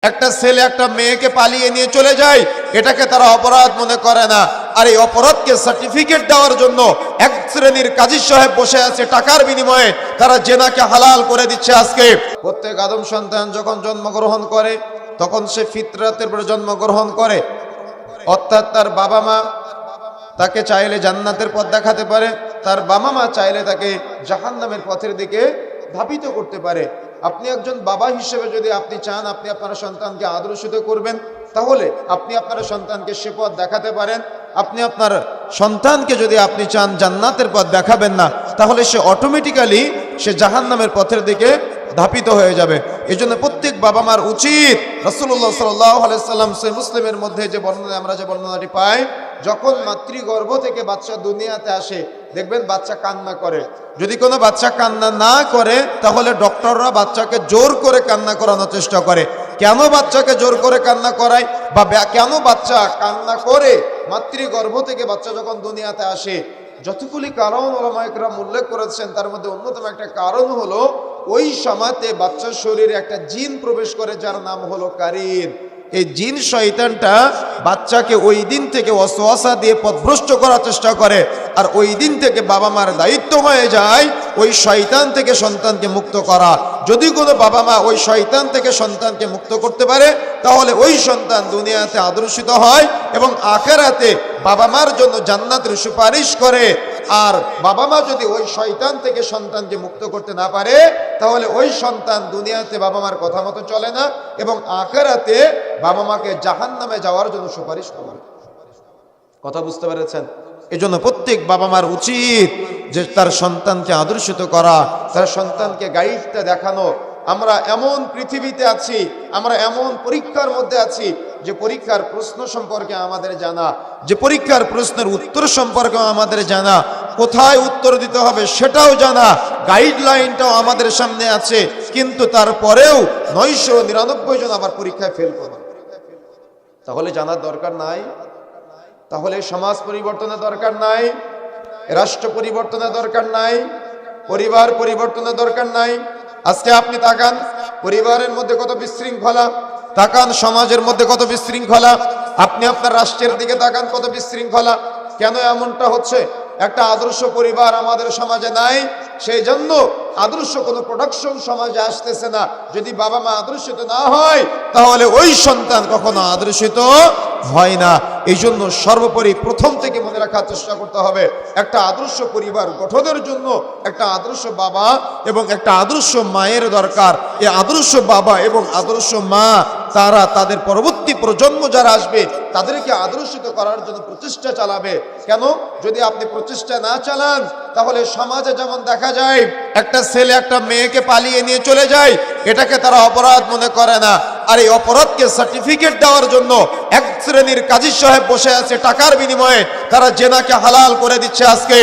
একটা ছেলে একটা মেয়েকে পালিয়ে নিয়ে চলে যায়, এটাকে তারা অপরাধ মনে করে না। আর এই অপরাধকে সার্টিফিকেট দেওয়ার জন্য এক শ্রেণীর কাজী সাহেব বসে আছে, টাকার বিনিময়ে তারা জেনাকে হালাল করে দিচ্ছে। আজকে প্রত্যেক আদম সন্তান যখন জন্মগ্রহণ করে তখন সে ফিতরাতের উপরে জন্মগ্রহণ করে, অর্থাৎ তার বাবা মা তাকে চাইলে জান্নাতের পথ দেখাতে পারে, তার বাবা মা চাইলে তাকে জাহান্নামের পথের দিকে ধাবিত করতে পারে। আপনি একজন বাবা হিসেবে যদি আপনি চান আপনি আপনার সন্তানকে আদর্শিত করবেন, তাহলে আপনি আপনার সন্তানকে সে পথ দেখাতে পারেন। আপনি আপনার সন্তানকে যদি আপনি চান জান্নাতের পথ দেখাবেন না, তাহলে সে অটোমেটিক্যালি সে জাহান্নামের পথের দিকে ধাপিত হয়ে যাবে। এই জন্য প্রত্যেক বাবা মার উচিত, রাসূলুল্লাহ সাল্লাল্লাহু আলাইহি সাল্লাম সহিহ মুসলিমের মধ্যে যে বর্ণনা আমরা যে বর্ণনাটি পাই, যখন মাতৃগর্ভ থেকে বাচ্চা দুনিয়াতে আসে দেখবেন বাচ্চা কান্না করে। যদি কোনো বাচ্চা কান্না না করে তাহলে ডক্টররা বাচ্চাকে জোর করে কান্না করানোর চেষ্টা করে। কেন বাচ্চাকে জোর করে কান্না করায় বা কেন বাচ্চা কান্না করে মাতৃগর্ভ থেকে বাচ্চা যখন দুনিয়াতে আসে, যতগুলি কারণ উলামায়ে কেরাম উল্লেখ করেছেন তার মধ্যে অন্যতম একটা কারণ হলো ওই সময়তে বাচ্চার শরীরে একটা জিন প্রবেশ করে যার নাম হলো কারিন। এই জিন শয়তানটা বাচ্চাকে ওই দিন থেকে ওয়াসওয়াসা দিয়ে পথভ্রষ্ট করার চেষ্টা করে, আর ওই দিন থেকে বাবা মার দায়িত্ব হয়ে যায় ওই শয়তান থেকে সন্তানকে মুক্ত করা। যদি কোনো বাবা মা ওই শয়তান থেকে সন্তানকে মুক্ত করতে পারে তাহলে ওই সন্তান দুনিয়াতে আদর্শিত হয় এবং আখিরাতে বাবা মার জন্য জান্নাতের সুপারিশ করে। আর বাবা মা যদি ওই শয়তান থেকে সন্তানকে মুক্ত করতে না পারে তাহলে ওই সন্তান দুনিয়াতে বাবা মার কথা মতো চলে না এবং আখিরাতে বাবা মাকে জাহান্নামে যাওয়ার জন্য সুপারিশ করে। কথা বুঝতে পেরেছেন? এজন্য প্রত্যেক বাবা মার উচিত যে তার সন্তানকে আদর্শিত করা, তার সন্তানকে গাইডটা দেখানো। আমরা এমন পৃথিবীতে আছি, আমরা এমন পরীক্ষার মধ্যে আছি যে পরীক্ষার প্রশ্ন সম্পর্কে আমাদের জানা, যে পরীক্ষার প্রশ্নের উত্তর সম্পর্কে আমাদের জানা, কোথায় উত্তর দিতে হবে সেটাও জানা, গাইডলাইনটাও আমাদের সামনে আছে। কিন্তু তারপরেও 999 জন আবার পরীক্ষায় ফেল করে। তাহলে জানার দরকার নাই? তাহলে সমাজ পরিবর্তনের দরকার নাই? রাষ্ট্র পরিবর্তনের দরকার নাই? পরিবার পরিবর্তনের দরকার নাই? আজকে আপনি তাকান পরিবারের মধ্যে কত বিশৃঙ্খলা, তাকান সমাজের মধ্যে কত বিশৃঙ্খলা, আপনি আপনার রাষ্ট্রের দিকে তাকান কত বিশৃঙ্খলা। কেন এমনটা হচ্ছে? একটা আদর্শ পরিবার আমাদের সমাজে নাই, সেই জন্য আদর্শ কোনো প্রোডাকশন সমাজে আসতেছে না। যদি বাবা মা আদর্শিত না হয় তাহলে ওই সন্তান কখনো আদর্শিত হয় না। এই জন্য সর্বোপরি প্রথম থেকে মনে রাখার চেষ্টা করতে হবে, একটা আদর্শ পরিবার গঠনের জন্য একটা আদর্শ বাবা এবং একটা আদর্শ মায়ের দরকার। এই আদর্শ বাবা এবং আদর্শ মা তারা তাদের পরবর্তী প্রজন্ম যারা আসবে তাদেরকে আদর্শিত করার জন্য প্রচেষ্টা চালাবে। কেন? যদি আপনি প্রচেষ্টা না চালান তাহলে সমাজে যেমন দেখা যায় একটা ছেলে একটা মেয়েকে পালিয়ে নিয়ে চলে যায়, এটাকে তারা অপরাধ মনে করে না। আর এই অপরাধকে সার্টিফিকেট দেওয়ার জন্য এক শ্রেণীর কাজী সাহেব বসে আছে, টাকার বিনিময়ে তারা জেনাকে হালাল করে দিচ্ছে। আজকে